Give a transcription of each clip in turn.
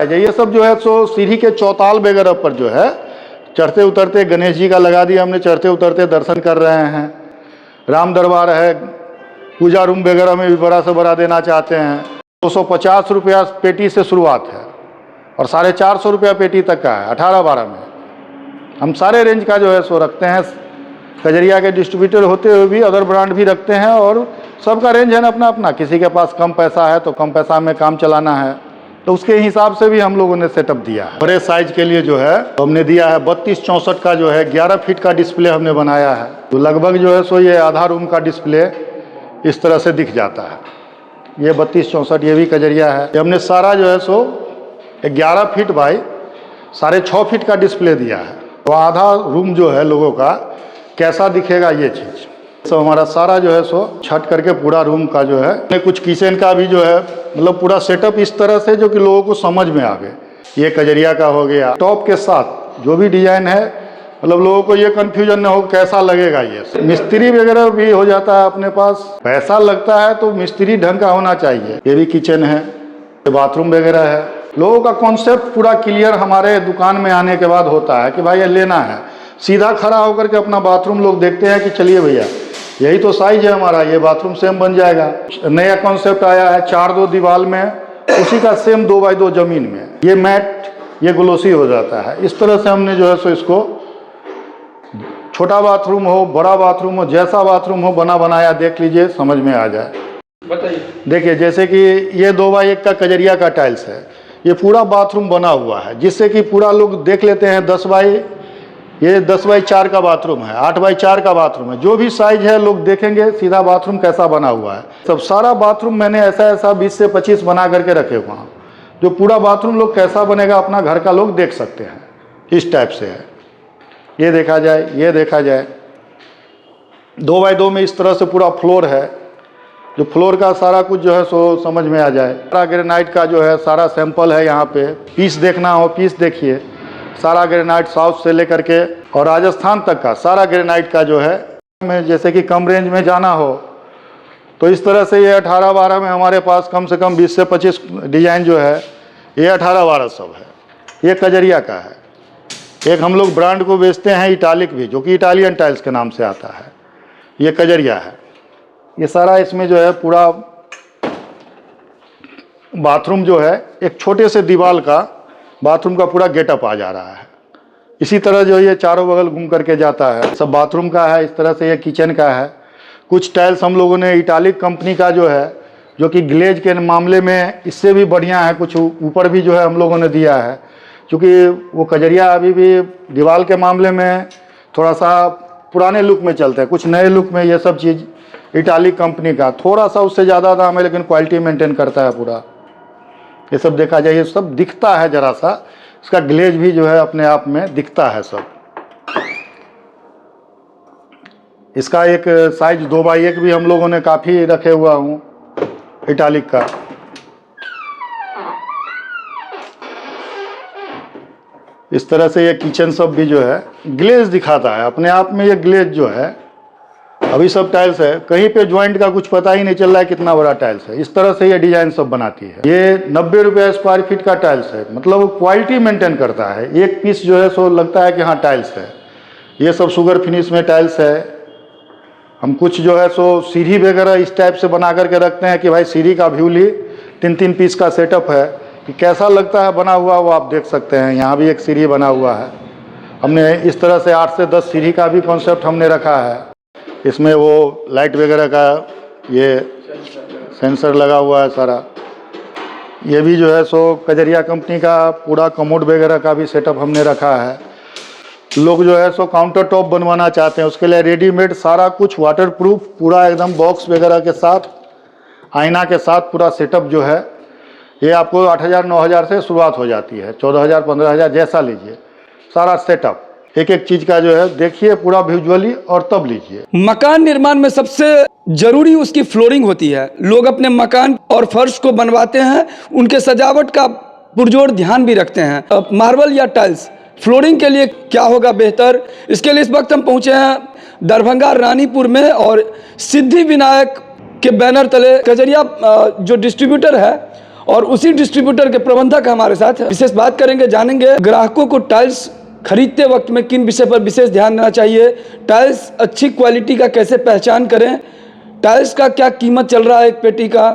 ये सब जो है सो सीढ़ी के चौताल वगैरह पर जो है चढ़ते उतरते गणेश जी का लगा दिया हमने, चढ़ते उतरते दर्शन कर रहे हैं। राम दरबार है, पूजा रूम वगैरह में भी बड़ा से बड़ा देना चाहते हैं। 250 रुपया पेटी से शुरुआत है और 450 रुपया पेटी तक का है। 18-12 में हम सारे रेंज का जो है सो रखते हैं। कजरिया के डिस्ट्रीब्यूटर होते हुए भी अदर ब्रांड भी रखते हैं और सबका रेंज है ना अपना अपना। किसी के पास कम पैसा है तो कम पैसा में काम चलाना है तो उसके हिसाब से भी हम लोगों ने सेटअप दिया है। बड़े साइज के लिए जो है तो हमने दिया है 32-64 का जो है 11 फीट का डिस्प्ले हमने बनाया है। तो लगभग जो है सो ये आधा रूम का डिस्प्ले इस तरह से दिख जाता है। ये 32-64 ये भी कजरिया है। ये हमने सारा जो है सो 11 फीट बाई 6.5 फीट का डिस्प्ले दिया है। तो आधा रूम जो है लोगों का कैसा दिखेगा ये चीज़ तो हमारा सारा जो है सो छट करके पूरा रूम का जो है कुछ किचन का भी जो है मतलब पूरा सेटअप इस तरह से जो कि लोगों को समझ में आ गए। ये कजरिया का हो गया। टॉप के साथ जो भी डिजाइन है मतलब लोगों को ये कन्फ्यूजन ना हो कैसा लगेगा। ये मिस्त्री वगैरह भी हो जाता है अपने पास, पैसा लगता है तो मिस्त्री ढंग का होना चाहिए। ये भी किचन है, बाथरूम वगैरह है। लोगों का कॉन्सेप्ट पूरा क्लियर हमारे दुकान में आने के बाद होता है कि भाई ये लेना है। सीधा खड़ा होकर के अपना बाथरूम लोग देखते हैं कि चलिए भैया यही तो साइज है हमारा, ये बाथरूम सेम बन जाएगा। नया कॉन्सेप्ट आया है 4-2 दीवार में, उसी का सेम 2x2 जमीन में। ये मैट ये ग्लोसी हो जाता है। इस तरह से हमने जो है सो इसको छोटा बाथरूम हो बड़ा बाथरूम हो जैसा बाथरूम हो बना बनाया देख लीजिए समझ में आ जाए। बताइए देखिए जैसे कि ये 2x1 का कजरिया का टाइल्स है। ये पूरा बाथरूम बना हुआ है जिससे कि पूरा लोग देख लेते हैं 10x4 का बाथरूम है, 8x4 का बाथरूम है। जो भी साइज है लोग देखेंगे सीधा बाथरूम कैसा बना हुआ है। सब सारा बाथरूम मैंने ऐसा 20 से 25 बना करके रखे हुआ हूँ जो पूरा बाथरूम लोग कैसा बनेगा अपना घर का लोग देख सकते हैं। इस टाइप से है। ये देखा जाए, ये देखा जाए 2x2 में इस तरह से पूरा फ्लोर है। जो फ्लोर का सारा कुछ जो है सो समझ में आ जाए। सारा ग्रेनाइट का जो है सारा सैंपल है। यहाँ पे पीस देखना हो पीस देखिए। सारा ग्रेनाइट साउथ से लेकर के और राजस्थान तक का सारा ग्रेनाइट का जो है में जैसे कि कम रेंज में जाना हो तो इस तरह से ये 18-12 में हमारे पास कम से कम 20 से 25 डिजाइन जो है ये 18-12 सब है। ये कजरिया का है। एक हम लोग ब्रांड को बेचते हैं इटालिक भी जो कि इटालियन टाइल्स के नाम से आता है। ये कजरिया है। ये सारा इसमें जो है पूरा बाथरूम जो है एक छोटे से दीवार का बाथरूम का पूरा गेटअप आ जा रहा है। इसी तरह जो ये चारों बगल घूम करके जाता है। सब बाथरूम का है। इस तरह से ये किचन का है। कुछ टाइल्स हम लोगों ने इटालिक कंपनी का जो है जो कि ग्लेज के मामले में इससे भी बढ़िया है। कुछ ऊपर भी जो है हम लोगों ने दिया है क्योंकि वो कजरिया अभी भी दीवार के मामले में थोड़ा सा पुराने लुक में चलते हैं। कुछ नए लुक में ये सब चीज़ इटालिक कंपनी का थोड़ा सा उससे ज़्यादा दाम है लेकिन क्वालिटी मेंटेन करता है पूरा। ये सब देखा जाए ये सब दिखता है जरा सा। इसका ग्लेज भी जो है अपने आप में दिखता है सब। इसका एक साइज 2x1 भी हम लोगों ने काफ़ी रखे हुआ हूँ इटालिक का। इस तरह से ये किचन सब भी जो है ग्लेज दिखाता है अपने आप में। ये ग्लेज जो है अभी सब टाइल्स है कहीं पे ज्वाइंट का कुछ पता ही नहीं चल रहा है कितना बड़ा टाइल्स है। इस तरह से ये डिजाइन सब बनाती है। ये 90 रुपये स्क्वायर फीट का टाइल्स है। मतलब क्वालिटी मेंटेन करता है। एक पीस जो है सो लगता है कि हाँ टाइल्स है। ये सब शुगर फिनिश में टाइल्स है। हम कुछ जो है सो सीढ़ी वगैरह इस टाइप से बना करके रखते हैं कि भाई सीढ़ी का व्यू ली 3-3 पीस का सेटअप है कि कैसा लगता है बना हुआ वो आप देख सकते हैं। यहाँ भी एक सीढ़ी बना हुआ है। हमने इस तरह से 8 से 10 सीढ़ी का भी कॉन्सेप्ट हमने रखा है। इसमें वो लाइट वगैरह का ये सेंसर लगा हुआ है सारा। ये भी जो है सो कजरिया कंपनी का पूरा कमोड वगैरह का भी सेटअप हमने रखा है। लोग जो है सो काउंटर टॉप बनवाना चाहते हैं उसके लिए रेडीमेड सारा कुछ वाटरप्रूफ पूरा एकदम बॉक्स वगैरह के साथ आईना के साथ पूरा सेटअप जो है ये आपको 8,000-9,000 से शुरुआत हो जाती है। 14,000-15,000 जैसा लीजिए सारा सेटअप। एक एक चीज का जो है देखिए पूरा विजुअली और तब लीजिए। मकान निर्माण में सबसे जरूरी उसकी फ्लोरिंग होती है। लोग अपने मकान और फर्श को बनवाते हैं उनके सजावट का पुरजोर ध्यान भी रखते हैं। मार्बल या टाइल्स फ्लोरिंग के लिए क्या होगा बेहतर, इसके लिए इस वक्त हम पहुंचे हैं दरभंगा रानीपुर में और सिद्धि विनायक के बैनर तले कजरिया जो डिस्ट्रीब्यूटर है और उसी डिस्ट्रीब्यूटर के प्रबंधक हमारे साथ हैं। विशेष बात करेंगे, जानेंगे ग्राहकों को टाइल्स खरीदते वक्त में किन विषय पर विशेष ध्यान देना चाहिए, टाइल्स अच्छी क्वालिटी का कैसे पहचान करें, टाइल्स का क्या कीमत चल रहा है एक पेटी का,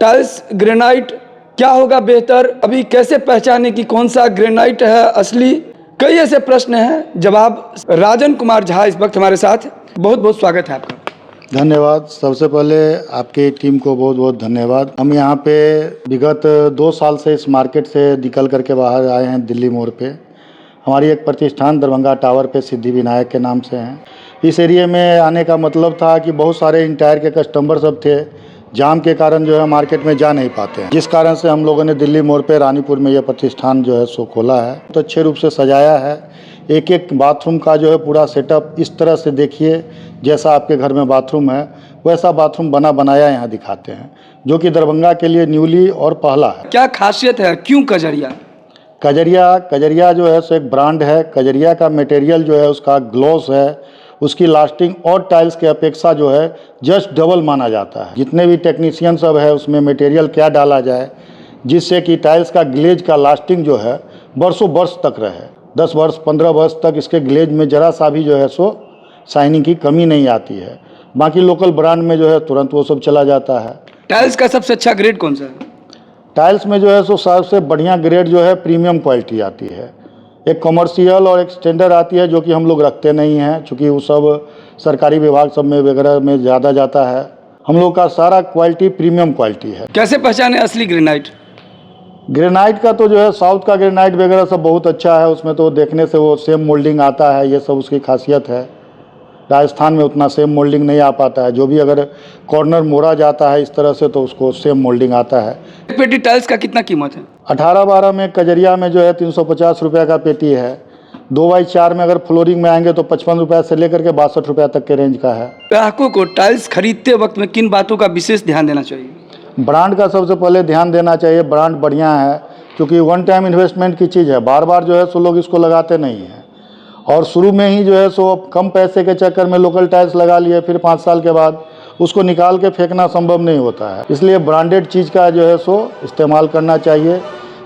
टाइल्स ग्रेनाइट क्या होगा बेहतर, अभी कैसे पहचाने कि कौन सा ग्रेनाइट है असली। कई ऐसे प्रश्न हैं, जवाब राजन कुमार झा इस वक्त हमारे साथ। बहुत बहुत स्वागत है आपका। धन्यवाद। सबसे पहले आपकी टीम को बहुत बहुत धन्यवाद। हम यहाँ पे विगत 2 साल से इस मार्केट से निकल करके बाहर आए हैं दिल्ली मोड़ पे। हमारी एक प्रतिष्ठान दरभंगा टावर पे सिद्धि विनायक के नाम से हैं। इस एरिया में आने का मतलब था कि बहुत सारे इंटायर के कस्टमर सब थे, जाम के कारण जो है मार्केट में जा नहीं पाते हैं, जिस कारण से हम लोगों ने दिल्ली मोड़ पे रानीपुर में ये प्रतिष्ठान जो है सो खोला है। तो अच्छे रूप से सजाया है। एक एक बाथरूम का जो है पूरा सेटअप इस तरह से देखिए, जैसा आपके घर में बाथरूम है वैसा बाथरूम बना बनाया यहाँ दिखाते हैं, जो कि दरभंगा के लिए न्यूली और पहला है। क्या खासियत है, क्यों कजरिया? कजरिया जो है सो एक ब्रांड है। कजरिया का मटेरियल जो है उसका ग्लॉस है, उसकी लास्टिंग और टाइल्स के अपेक्षा जो है जस्ट डबल माना जाता है। जितने भी टेक्नीशियन सब है उसमें मटेरियल क्या डाला जाए जिससे कि टाइल्स का ग्लेज का लास्टिंग जो है बरसों वर्ष तक रहे, 10 वर्ष 15 वर्ष तक इसके ग्लेज में ज़रा सा भी जो है सो शाइनिंग की कमी नहीं आती है। बाकी लोकल ब्रांड में जो है तुरंत वो सब चला जाता है। टाइल्स का सबसे अच्छा ग्रेड कौन सा है? टाइल्स में जो है सो सबसे बढ़िया ग्रेड जो है प्रीमियम क्वालिटी आती है। एक कमर्शियल और एक स्टैंडर्ड आती है, जो कि हम लोग रखते नहीं हैं, चूँकि वो सब सरकारी विभाग सब में वगैरह में ज़्यादा जाता है। हम लोग का सारा क्वालिटी प्रीमियम क्वालिटी है। कैसे पहचाने असली ग्रेनाइट? ग्रेनाइट का तो जो है साउथ का ग्रेनाइट वगैरह सब बहुत अच्छा है, उसमें तो देखने से वो सेम मोल्डिंग आता है, ये सब उसकी खासियत है। राजस्थान में उतना सेम मोल्डिंग नहीं आ पाता है, जो भी अगर कॉर्नर मोड़ा जाता है इस तरह से तो उसको सेम मोल्डिंग आता है। एक पेटी टाइल्स का कितना कीमत है? 18-12 में कजरिया में जो है 350 रुपये का पेटी है। 2x4 में अगर फ्लोरिंग में आएंगे तो 55 रुपये से लेकर के 62 रुपये तक के रेंज का है। ग्राहकों को टाइल्स खरीदते वक्त में किन बातों का विशेष ध्यान देना चाहिए? ब्रांड का सबसे पहले ध्यान देना चाहिए। ब्रांड बढ़िया है, क्योंकि वन टाइम इन्वेस्टमेंट की चीज़ है, बार बार जो है सो लोग इसको लगाते नहीं हैं। और शुरू में ही जो है सो कम पैसे के चक्कर में लोकल टाइल्स लगा लिए, फिर 5 साल के बाद उसको निकाल के फेंकना संभव नहीं होता है। इसलिए ब्रांडेड चीज़ का जो है सो इस्तेमाल करना चाहिए,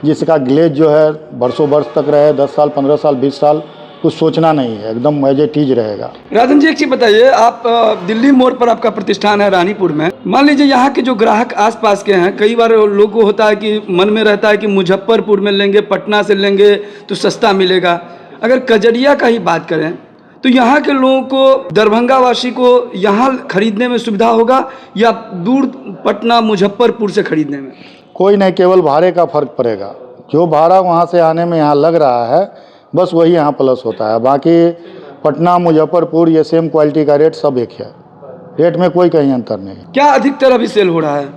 जिसका ग्लेज जो है बरसों वर्ष तक रहे, 10 साल 15 साल 20 साल, कुछ सोचना नहीं है, एकदम एज ए टीज रहेगा। राजन जी, एक चीज़ बताइए, आप दिल्ली मोड़ पर आपका प्रतिष्ठान है रानीपुर में, मान लीजिए यहाँ के जो ग्राहक आसपास के हैं, कई बार लोगों को होता है कि मन में रहता है कि मुजफ्फरपुर में लेंगे, पटना से लेंगे तो सस्ता मिलेगा। अगर कजरिया का ही बात करें तो यहाँ के लोगों को, दरभंगा वासी को यहाँ खरीदने में सुविधा होगा या दूर पटना मुजफ्फरपुर से खरीदने में? कोई नहीं, केवल भाड़े का फ़र्क पड़ेगा। जो भाड़ा वहाँ से आने में यहाँ लग रहा है बस वही यहाँ प्लस होता है। बाकी पटना मुजफ्फरपुर ये सेम क्वालिटी का रेट सब एक है, रेट में कोई कहीं अंतर नहीं। क्या अधिकतर अभी सेल हो रहा है?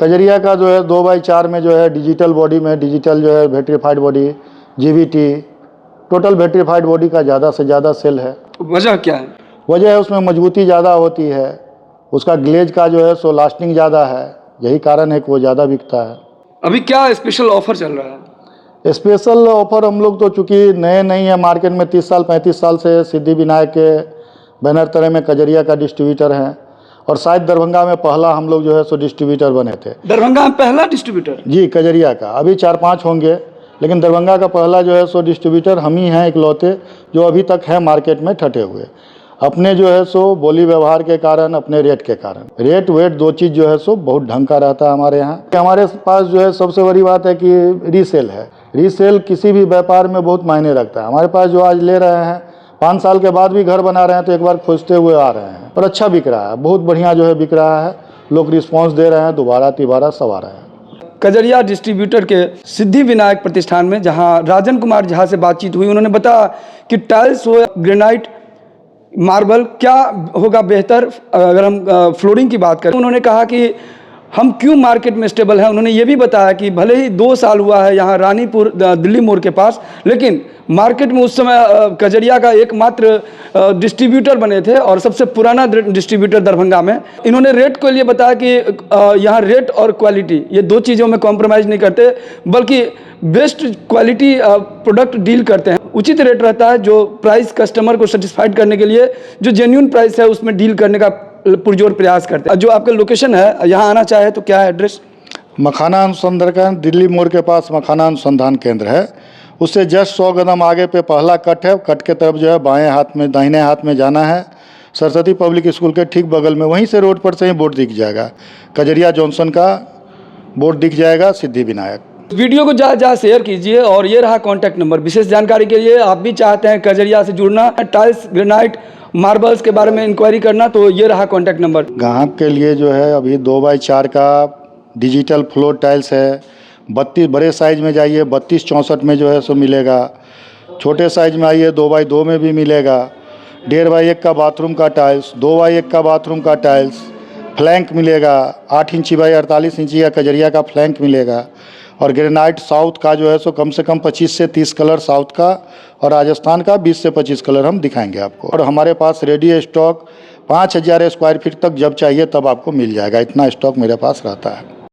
कजरिया का जो है 2x4 में जो है डिजिटल बॉडी में, डिजिटल जो है vitrified body, GVT total vitrified body का ज़्यादा से ज़्यादा सेल है। वजह क्या है? वजह है उसमें मजबूती ज़्यादा होती है, उसका ग्लेज का जो है सो लास्टिंग ज़्यादा है, यही कारण है कि वो ज़्यादा बिकता है। अभी क्या स्पेशल ऑफर चल रहा है? स्पेशल ऑफर हम लोग तो चूँकि नए नहीं है मार्केट में, 30 साल 35 साल से सिद्धि विनायक के बैनर तरह में कजरिया का डिस्ट्रीब्यूटर हैं, और शायद दरभंगा में पहला हम लोग जो है सो डिस्ट्रीब्यूटर बने थे। दरभंगा में पहला डिस्ट्रीब्यूटर? जी, कजरिया का। अभी 4-5 होंगे, लेकिन दरभंगा का पहला जो है सो डिस्ट्रीब्यूटर हम ही हैं इकलौते जो अभी तक हैं मार्केट में ठटे हुए, अपने जो है सो बोली व्यवहार के कारण, अपने रेट के कारण। रेट वेट दो चीज़ जो है सो बहुत ढंग का रहता है हमारे यहाँ। हमारे पास जो है सबसे बड़ी बात है कि रीसेल है। रीसेल किसी भी व्यापार में बहुत मायने रखता है। हमारे पास जो आज ले रहे हैं 5 साल के बाद भी घर बना रहे हैं तो एक बार खोजते हुए आ रहे हैं, और अच्छा बिक रहा है, बहुत बढ़िया जो है बिक रहा है, लोग रिस्पॉन्स दे रहे हैं, दोबारा तिबारा सब आ रहे हैं। कजरिया डिस्ट्रीब्यूटर के सिद्धि विनायक प्रतिष्ठान में जहां राजन कुमार झा से बातचीत हुई, उन्होंने बताया कि टाइल्स हो, ग्रेनाइट, मार्बल, क्या होगा बेहतर अगर हम फ्लोरिंग की बात करें। उन्होंने कहा कि हम क्यों मार्केट में स्टेबल हैं। उन्होंने ये भी बताया कि भले ही 2 साल हुआ है यहाँ रानीपुर दिल्ली मोड़ के पास, लेकिन मार्केट में उस समय कजरिया का एकमात्र डिस्ट्रीब्यूटर बने थे और सबसे पुराना डिस्ट्रीब्यूटर दरभंगा में। इन्होंने रेट के लिए बताया कि यहाँ रेट और क्वालिटी ये 2 चीज़ों में कॉम्प्रोमाइज़ नहीं करते, बल्कि बेस्ट क्वालिटी प्रोडक्ट डील करते हैं। उचित रेट रहता है, जो प्राइस कस्टमर को सेटिस्फाइड करने के लिए जो जेन्युइन प्राइस है उसमें डील करने का पुरजोर प्रयास करते हैं। जो आपका लोकेशन है, यहाँ आना चाहे तो क्या है एड्रेस? मखाना अनुसंधान दिल्ली मोड़ के पास मखाना अनुसंधान केंद्र है, उससे जस्ट 100 कदम आगे पे पहला कट है। कट के तरफ जो है बाएं हाथ में, दाहिने हाथ में जाना है। सरस्वती पब्लिक स्कूल के ठीक बगल में, वहीं से रोड पर से ही बोर्ड दिख जाएगा, कजरिया जॉनसन का बोर्ड दिख जाएगा, सिद्धिविनायक। वीडियो को ज़्यादा शेयर कीजिए। और ये रहा कॉन्टैक्ट नंबर। विशेष जानकारी के लिए आप भी चाहते हैं कजरिया से जुड़ना, टाइल्स, ग्रेनाइट, मार्बल्स के बारे में इंक्वायरी करना, तो ये रहा कॉन्टैक्ट नंबर। ग्राहक के लिए जो है अभी 2x4 का डिजिटल फ्लोर टाइल्स है। 32 बड़े साइज में जाइए, 32-64 में जो है सो मिलेगा। छोटे साइज में आइए, 2x2 में भी मिलेगा। 1.5x1 का बाथरूम का टाइल्स, 2x1 का बाथरूम का टाइल्स, फ्लैंक मिलेगा। 8 इंची बाई 48 इंची का कजरिया का फ्लैंक मिलेगा। और ग्रेनाइट साउथ का जो है सो कम से कम 25 से 30 कलर साउथ का, और राजस्थान का 20 से 25 कलर हम दिखाएंगे आपको। और हमारे पास रेडी स्टॉक 5000 स्क्वायर फीट तक जब चाहिए तब आपको मिल जाएगा, इतना स्टॉक मेरे पास रहता है।